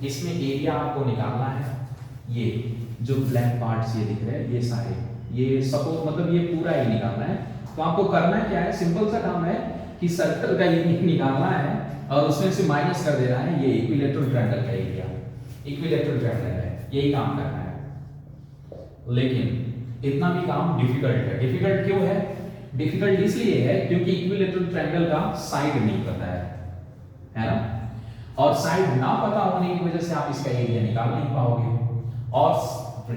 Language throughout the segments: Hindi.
इसमें एरिया आपको निकालना है। ये जो ब्लैक पार्ट्स ये दिख रहे हैं ये सारे, ये सपोज मतलब ये पूरा ही निकालना है। तो आपको करना क्या है, सिंपल सा काम है कि सर्कल का एरिया निकालना है और उसमें से माइनस कर देना है ये इक्विलेटरल ट्रायंगल का एरिया। इक्विलेटरल ट्रायंगल है, यही काम करना है। लेकिन इतना भी काम डिफिकल्ट है। डिफिकल्ट क्यों है? डिफिकल्ट इसलिए है क्योंकि इक्विलेटरल ट्रायंगल का साइड नहीं पता है ना, और साइड ना पता होने की वजह से आप इसका एरिया निकाल नहीं पाओगे। और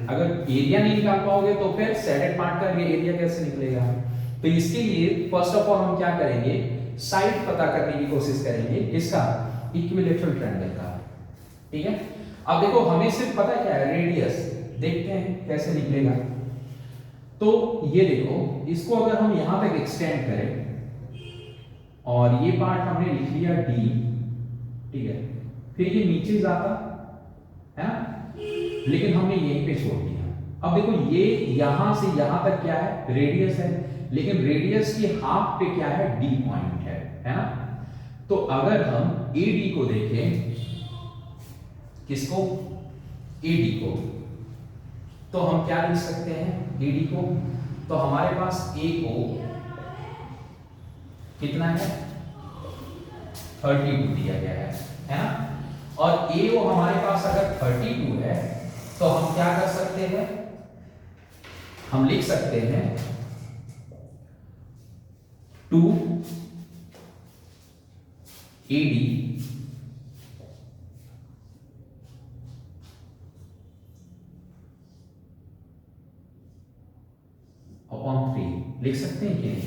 अगर एरिया नहीं निकाल पाओगे तो फिर सैडेड पार्ट का एरिया कैसे निकलेगा? तो इसके लिए फर्स्ट ऑफ ऑल हम क्या करेंगे, साइड पता करने की कोशिश करेंगे इसका, इक्विलेटरल ट्रायंगल का। ठीक है, अब देखो हमें सिर्फ पता क्या है, रेडियस। देखते हैं कैसे निकलेगा। तो ये देखो, इसको अगर हम यहां तक एक्सटेंड करें और ये पार्ट हमने लिख लिया डी, ठीक है, फिर ये नीचे जाता है ना, लेकिन हमने यहीं पे छोड़ दिया। अब देखो ये यहां से यहां तक क्या है, रेडियस है, लेकिन रेडियस की हाफ पे क्या है, डी पॉइंट है ना। तो अगर हम एडी को देखें, किसको, एडी को, तो हम क्या लिख सकते हैं एडी को, तो हमारे पास ए को कितना है, 32 दिया गया है ना। और ए वो हमारे पास अगर 32 है तो हम क्या कर सकते हैं, हम लिख सकते हैं 2 AD अपॉन 3 लिख सकते हैं कि नहीं?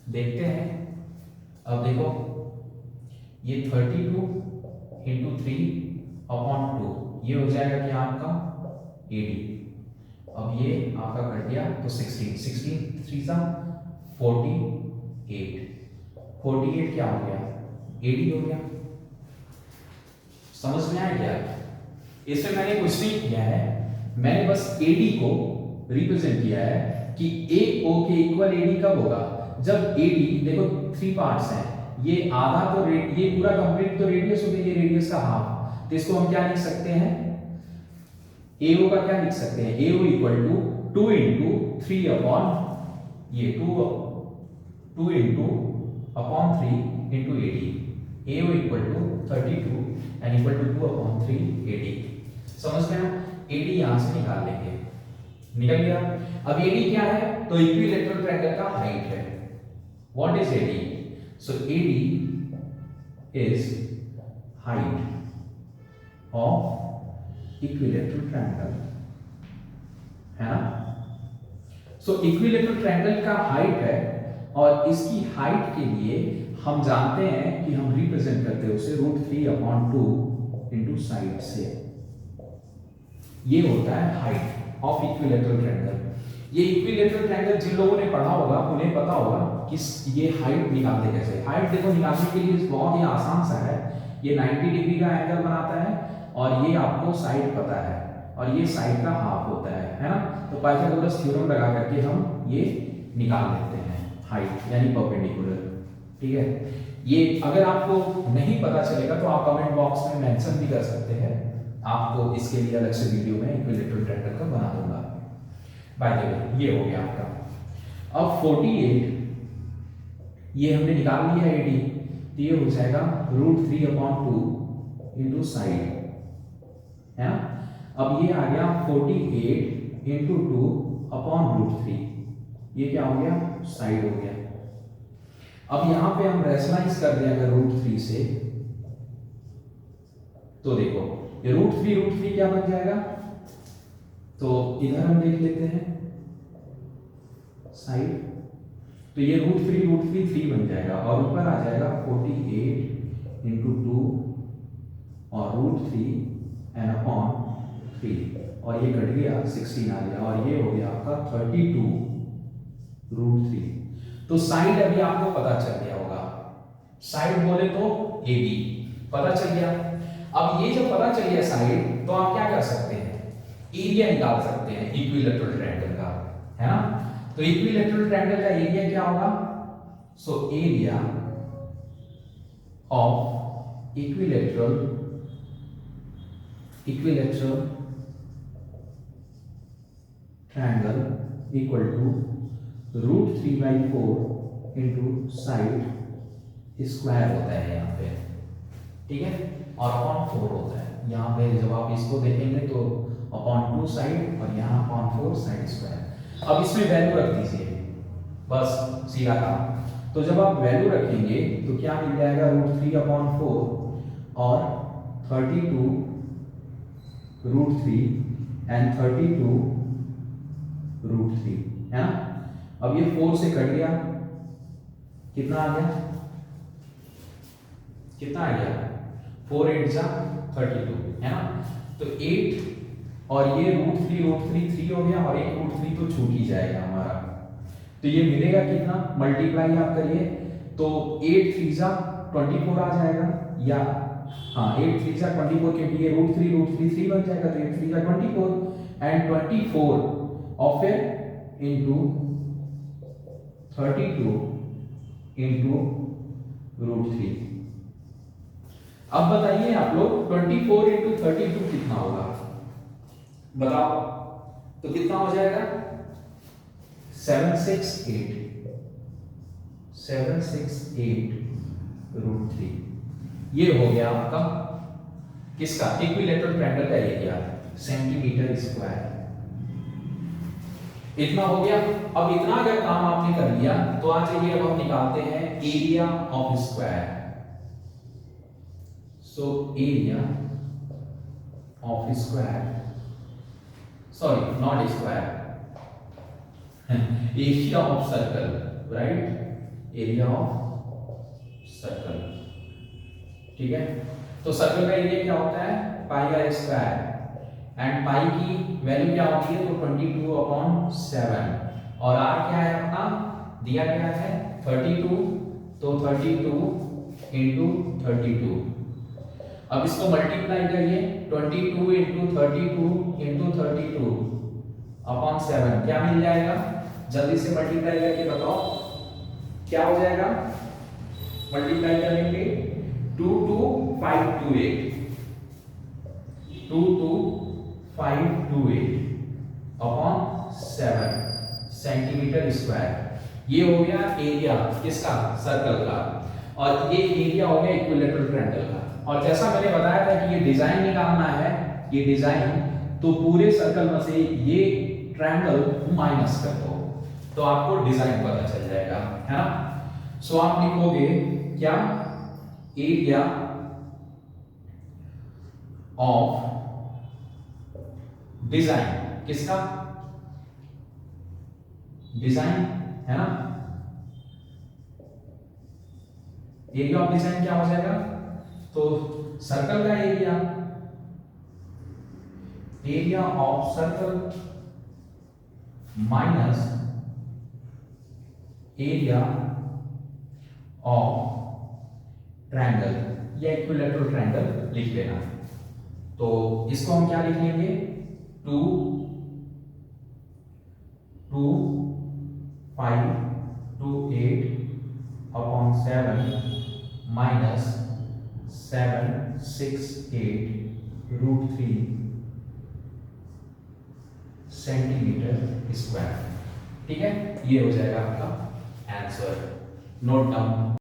देखते हैं। अब देखो ये 32 इंटू 3 अपॉन 2, ये हो जाएगा क्या आपका AD। अब ये आपका कट गया तो 16 3 सा 48, 48 क्या हो गया, AD हो गया। समझ में आया क्या? इसमें मैंने कुछ नहीं किया है, मैंने बस AD को रिप्रेजेंट किया है कि AO के इक्वल AD कब होगा, जब AD, देखो 3 पार्ट्स हैं, ये आधा तो ये पूरा कंप्लीट तो रेडियस हो गया, ये रेडियस का हाफ, तो इसको हम क्या लिख सकते हैं, AO का क्या लिख सकते हैं, AO equal to 2 into 3 upon ये 2 into upon 3 into AD। AO equal to 32 and equal to 2 upon 3 AD। समझ में आया? AD यहां से निकाल लेंगे, निकल गया। अब AD क्या है, तो इक्विलेटरल ट्रायंगल का हाइट है। What is AD? So AD is height of equilateral triangle, है ना। सो इक्विलेटरल ट्रायंगल का हाइट है, और इसकी हाइट के लिए हम जानते हैं कि हम रिप्रेजेंट करते हैं उसे √3/2 इंटू साइड से। ये होता है हाइट ऑफ इक्विलेटरल ट्रायंगल। ये इक्विलेटरल ट्रायंगल जिन लोगों ने पढ़ा होगा उन्हें पता होगा कि ये हाइट निकालते कैसे। हाइट देखो निकालने के लिए बहुत ही आसान सा है, ये 90 डिग्री का एंगल बनाता है और ये आपको साइड पता है और ये साइड का हाफ होता है ना। तो पाइथागोरस थ्योरम लगा करके हम ये निकाल लेते हैं हाइट यानी परपेंडिकुलर। ठीक है, ये अगर आपको नहीं पता चलेगा तो आप कमेंट बॉक्स में मेंशन भी कर सकते हैं, आपको इसके लिए अलग से वीडियो में इक्विलेटरल ट्रायंगल का बना दूंगा। बाय द वे ये हो गया आपका। अब 48 ये हमने निकाल लिया AD, तो ये हो जाएगा √3/2 इंटू साइड, है ना। अब ये आ गया 48 इंटू 2 अपॉन √3, ये क्या हो गया, साइड हो गया। अब यहां पे हम रेशनलाइज कर दें अगर √3 से, तो देखो ये √3 क्या बन जाएगा, तो इधर हम देख लेते हैं साइड, तो ये √3 3 बन जाएगा और ऊपर आ जाएगा 48 इंटू 2 और √3 एंड अपॉन 3, और ये कट गया 16 आ गया और ये हो गया आपका 32 √3। तो साइड अभी आपको पता चल गया होगा, साइड बोले तो AB पता चल गया। अब ये जब पता चल गया साइड, तो आप क्या कर सकते हैं, एरिया निकाल सकते हैं इक्विलेटरल ट्रायंगल का, है ना। तो इक्विलेटरल ट्रायंगल का एरिया क्या होगा, so area of equilateral triangle equal to √3/4 into side square होता है यहाँ पे, ठीक है, और अपॉन 4 होता है यहाँ पे। जब आप इसको देखेंगे तो अपॉन 2 साइड और यहाँ अपॉन 4 साइड स्क्वायर। अब इसमें वैल्यू रख दीजिए, बस सीधा काम। तो जब आप वैल्यू रखेंगे तो क्या मिल जाएगा, √3/4 और 32 √3 एंड 32 √3 है ना। अब ये 4 से कट गया, कितना आ गया, कितना आ गया, 4 8 जा 32 है ना। तो 8 और ये √3 3 हो गया, और एक √3 तो छूट ही जाएगा हमारा। तो ये मिलेगा कितना, मल्टीप्लाई आप करिए तो 8 3 जा 24 आ जाएगा, या हाँ 8 3 जा 24, क्योंकि ये √3 3 बन जाएगा, तो 8 3 जा 24 एंड 24 और फिर इंटू 32 इंटू √3। अब बताइए आप लोग 24 इंटू 32 कितना होगा, बताओ तो कितना हो जाएगा, 768 √3। ये हो गया आपका किसका, इक्विलेटरल ट्रायंगल का एरिया, सेंटीमीटर स्क्वायर। इतना हो गया। अब इतना अगर काम आपने कर लिया तो आ जाइए, अब हम निकालते हैं area of square. So area of square, sorry not square, area of circle, right, area of circle, ठीक है। तो सर्कल का एरिया क्या होता है, पाई स्क्वायर, एंड पाई की वैल्यू क्या होती है, तो 22/7, और आर क्या है अपना दिया गया है 32, तो 32 इंटू 32। अब इसको मल्टीप्लाई करिए, 22 इंटू 32 इंटू 32 अपॉन 7, क्या मिल जाएगा, जल्दी से मल्टीप्लाई करके बताओ क्या हो जाएगा, मल्टीप्लाई करेंगे 22528 अपॉन 7 सेंटीमीटर स्क्वायर। ये हो गया एरिया किसका, सर्कल का, और ये एरिया हो गया इक्विलेटरल ट्रायंगल का। और जैसा मैंने बताया था कि ये डिजाइन निकालना है, ये डिजाइन, तो पूरे सर्कल में से ये ट्रायंगल माइनस कर दो तो आपको डिजाइन पता चल जाएगा, है ना। सो आप लिखोगे क्या, एरिया ऑफ डिजाइन, किसका, डिजाइन, है ना। एरिया ऑफ डिजाइन क्या हो जाएगा, तो सर्कल का area, area of circle minus area of triangle, या इक्विलेटरल ट्रायंगल लिख लेना। तो इसको हम क्या लिख लेंगे, 2 2 5 2 8 अपॉन 7 माइनस 7 6 8 √3 सेंटीमीटर स्क्वायर, ठीक है। ये हो जाएगा आपका आंसर, नोट डाउन।